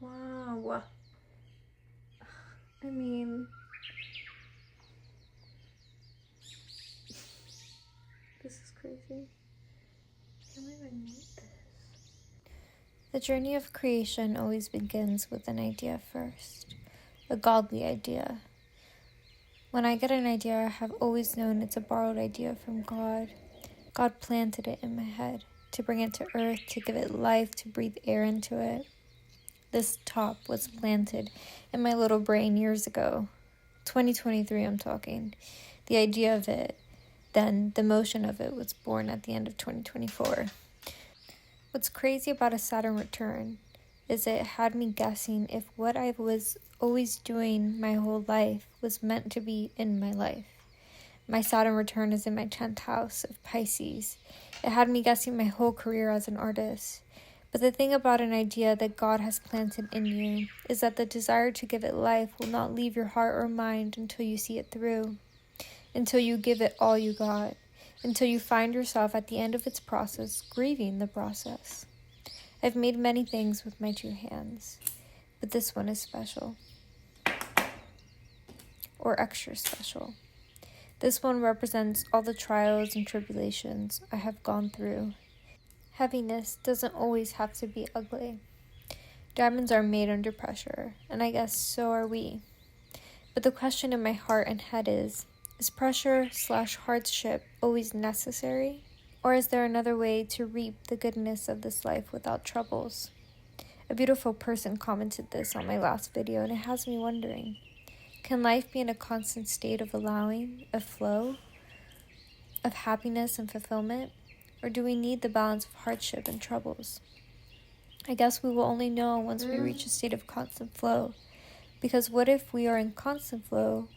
Wow. I mean, this is crazy. I can't believe I made this. The journey of creation always begins with an idea first, a godly idea. When I get an idea, I have always known it's a borrowed idea from God. God planted it in my head to bring it to earth, to give it life, to breathe air into it. This top was planted in my little brain years ago. 2023, I'm talking. The idea of it, then the motion of it was born at the end of 2024. What's crazy about a Saturn return is it had me guessing if what I was always doing my whole life was meant to be in my life. My Saturn return is in my 10th house of Pisces. It had me guessing my whole career as an artist. But the thing about an idea that God has planted in you is that the desire to give it life will not leave your heart or mind until you see it through, until you give it all you got, until you find yourself at the end of its process grieving the process. I've made many things with my two hands, but this one is special, or extra special. This one represents all the trials and tribulations I have gone through. Heaviness doesn't always have to be ugly. Diamonds are made under pressure, and I guess so are we. But the question in my heart and head is pressure/hardship always necessary? Or is there another way to reap the goodness of this life without troubles? A beautiful person commented this on my last video, and it has me wondering, can life be in a constant state of allowing, of flow, of happiness and fulfillment? Or do we need the balance of hardship and troubles? I guess we will only know once we reach a state of constant flow. Because what if we are in constant flow,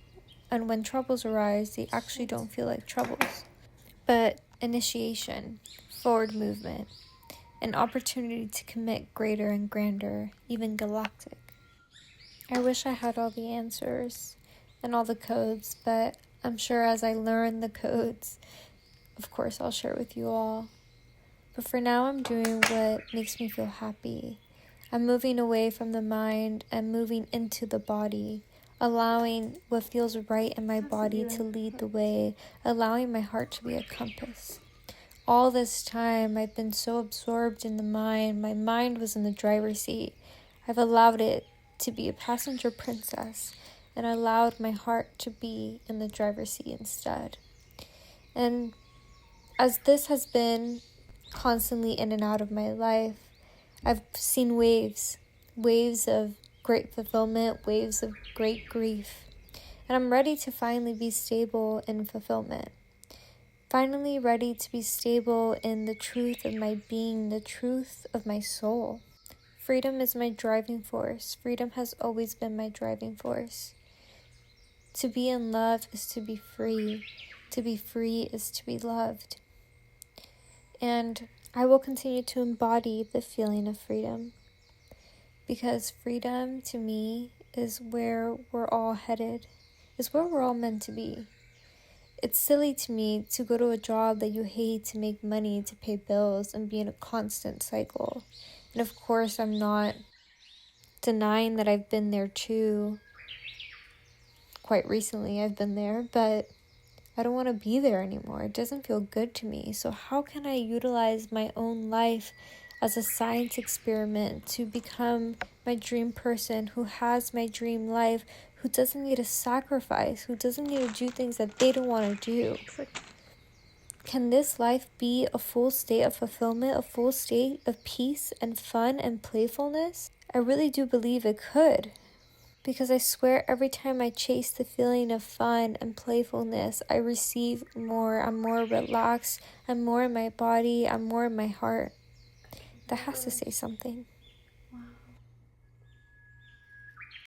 and when troubles arise, they actually don't feel like troubles, but initiation, forward movement, an opportunity to commit greater and grander, even galactic. I wish I had all the answers and all the codes, but I'm sure as I learn the codes, of course I'll share with you all. But for now, I'm doing what makes me feel happy. I'm moving away from the mind and moving into the body, allowing what feels right in my body to lead the way, allowing my heart to be a compass. All this time, I've been so absorbed in the mind. My mind was in the driver's seat. I've allowed it to be a passenger princess and allowed my heart to be in the driver's seat instead. And as this has been constantly in and out of my life, I've seen waves of great fulfillment, waves of great grief. And I'm ready to finally be stable in fulfillment. Finally ready to be stable in the truth of my being, the truth of my soul. Freedom is my driving force. Freedom has always been my driving force. To be in love is to be free. To be free is to be loved. And I will continue to embody the feeling of freedom. Because freedom to me is where we're all headed, is where we're all meant to be. It's silly to me to go to a job that you hate to make money, to pay bills, and be in a constant cycle. And of course, I'm not denying that I've been there too. Quite recently, I've been there, but I don't want to be there anymore. It doesn't feel good to me. So how can I utilize my own life as a science experiment to become my dream person who has my dream life, who doesn't need to sacrifice, who doesn't need to do things that they don't want to do? Can this life be a full state of fulfillment, a full state of peace and fun and playfulness? I really do believe it could. Because I swear every time I chase the feeling of fun and playfulness, I receive more. I'm more relaxed. I'm more in my body. I'm more in my heart. That has to say something.